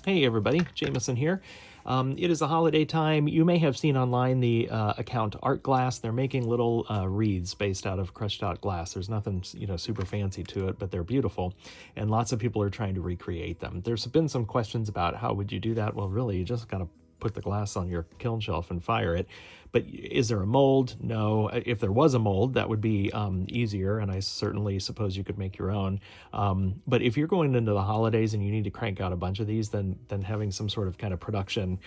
Hey everybody, Jamaison here. It is a holiday time. You may have seen online the account Art Glass. They're making little wreaths based out of crushed out glass. There's nothing, super fancy to it, but they're beautiful. And lots of people are trying to recreate them. There's been some questions about how would you do that? Well, really, you just gotta put the glass on your kiln shelf and fire it. But is there a mold? No. If there was a mold, that would be easier, and I certainly suppose you could make your own. But if you're going into the holidays and you need to crank out a bunch of these, then having some sort of kind of production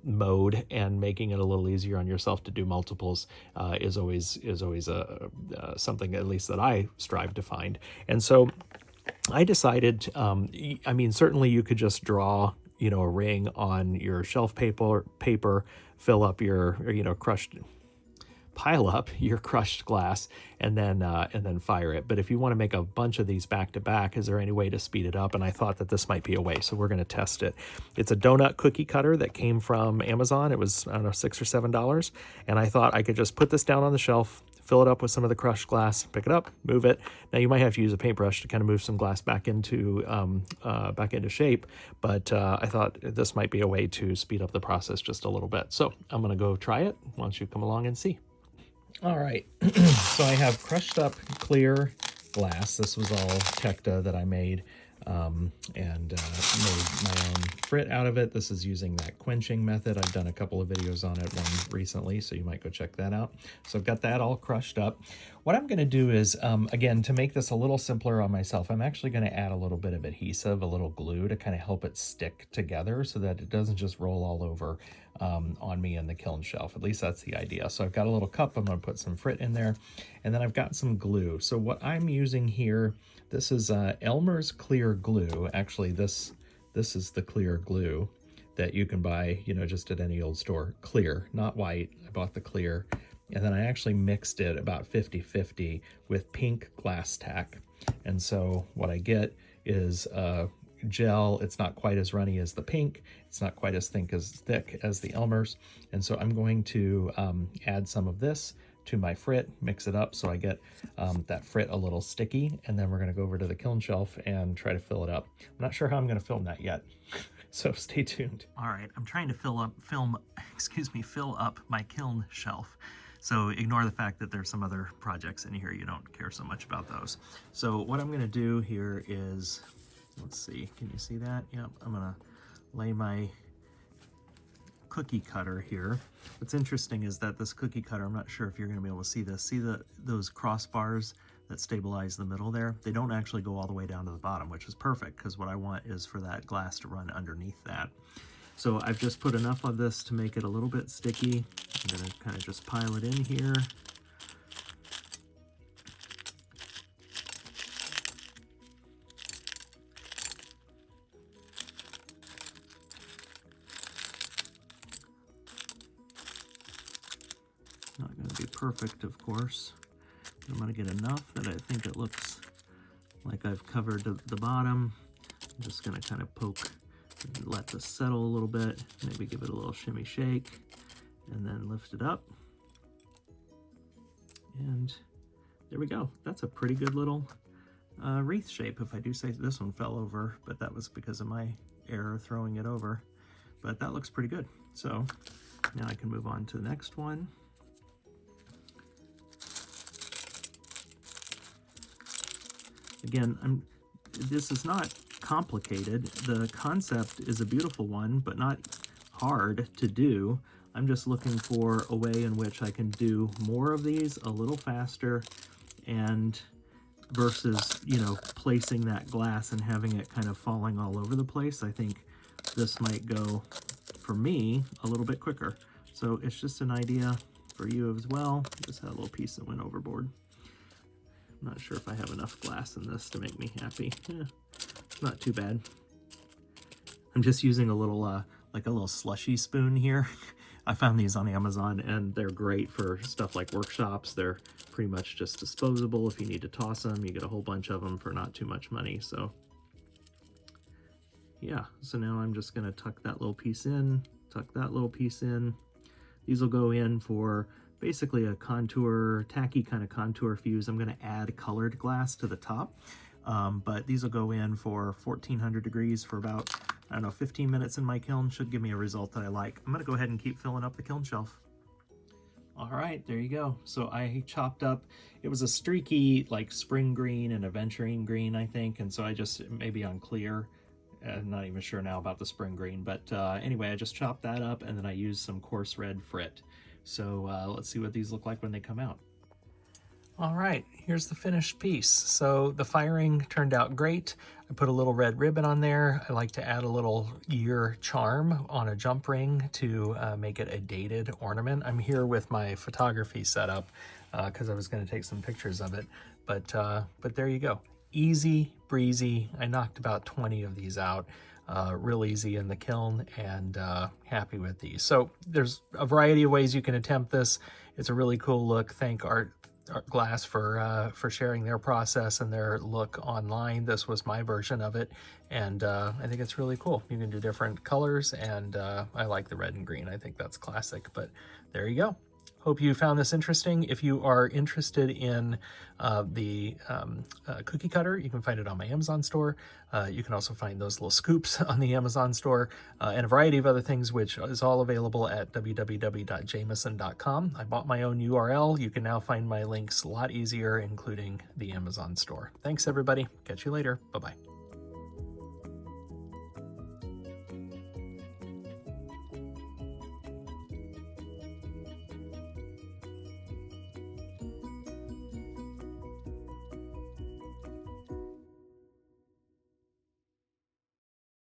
mode and making it a little easier on yourself to do multiples is always something at least that I strive to find. And so I decided, I mean, certainly you could just draw, a ring on your shelf paper, fill up your, pile up your crushed glass and then fire it. But if you want to make a bunch of these back to back, is there any way to speed it up? And I thought that this might be a way, so we're going to test it. It's a donut cookie cutter that came from Amazon. It was, I don't know, $6 or $7, and I thought I could just put this down on the shelf, fill it up with some of the crushed glass, pick it up, move it. Now you might have to use a paintbrush to kind of move some glass back into shape, but I thought this might be a way to speed up the process just a little bit. So I'm going to go try it. Why don't you come along and see? All right, so I have crushed up clear glass. This was all Tekta that I made and made my own Frit out of it. This is using that quenching method. I've done a couple of videos on it, one recently, so you might go check that out. So I've got that all crushed up. What I'm going to do is, again, to make this a little simpler on myself, I'm actually going to add a little bit of adhesive, a little glue to kind of help it stick together so that it doesn't just roll all over on me in the kiln shelf. At least that's the idea. So I've got a little cup. I'm going to put some Frit in there, and then I've got some glue. So what I'm using here, this is Elmer's clear glue. Actually, this is the clear glue that you can buy, just at any old store. Clear, not white. I bought the clear. And then I actually mixed it about 50-50 with pink glass tack. And so what I get is gel. It's not quite as runny as the pink. It's not quite as thick as the Elmer's. And so I'm going to add some of this to my Frit, mix it up so I get that Frit a little sticky, and then we're going to go over to the kiln shelf and try to fill it up. I'm not sure how I'm going to film that yet, so stay tuned. All right, I'm trying to fill up my kiln shelf. So ignore the fact that there's some other projects in here. You don't care so much about those. So what I'm going to do here is, let's see, can you see that? Yep, I'm going to lay my cookie cutter here. What's interesting is that this cookie cutter, I'm not sure if you're going to be able to see this. See those crossbars that stabilize the middle there? They don't actually go all the way down to the bottom, which is perfect because what I want is for that glass to run underneath that. So I've just put enough of this to make it a little bit sticky. I'm going to kind of just pile it in here. Not going to be perfect, of course. I'm going to get enough that I think it looks like I've covered the bottom. I'm just going to kind of poke and let this settle a little bit, maybe give it a little shimmy shake, and then lift it up. And there we go. That's a pretty good little wreath shape, if I do say. This one fell over, but that was because of my error throwing it over. But that looks pretty good. So now I can move on to the next one. Again, this is not complicated. The concept is a beautiful one, but not hard to do. I'm just looking for a way in which I can do more of these a little faster, and versus, placing that glass and having it kind of falling all over the place. I think this might go, for me, a little bit quicker. So it's just an idea for you as well. Just had a little piece that went overboard. I'm not sure if I have enough glass in this to make me happy. Yeah, not too bad. I'm just using a little, like a little slushy spoon here. I found these on Amazon, and they're great for stuff like workshops. They're pretty much just disposable. If you need to toss them, you get a whole bunch of them for not too much money. So yeah, so now I'm just gonna tuck that little piece in, tuck that little piece in. These will go in for basically a contour, tacky kind of contour fuse. I'm going to add colored glass to the top, but these will go in for 1400 degrees for about I don't know, 15 minutes in my kiln should give me a result that I like. I'm gonna go ahead and keep filling up the kiln shelf. All right, there you go. So I chopped up, it was a streaky like spring green and aventurine green, I think. And so I just, maybe on clear, I'm not even sure now about the spring green, but anyway, I just chopped that up and then I used some coarse red Frit. So let's see what these look like when they come out. All right, here's the finished piece. So the firing turned out great. I put a little red ribbon on there. I like to add a little year charm on a jump ring to make it a dated ornament. I'm here with my photography setup because I was going to take some pictures of it. But there you go. Easy breezy. I knocked about 20 of these out. Real easy in the kiln, and happy with these. So there's a variety of ways you can attempt this. It's a really cool look. Thank Art Glass for sharing their process and their look online. This was my version of it, and I think it's really cool. You can do different colors, and I like the red and green. I think that's classic, but there you go. Hope you found this interesting. If you are interested in the cookie cutter, you can find it on my Amazon store. You can also find those little scoops on the Amazon store and a variety of other things, which is all available at www.jamaison.com. I bought my own URL. You can now find my links a lot easier, including the Amazon store. Thanks, everybody. Catch you later. Bye-bye.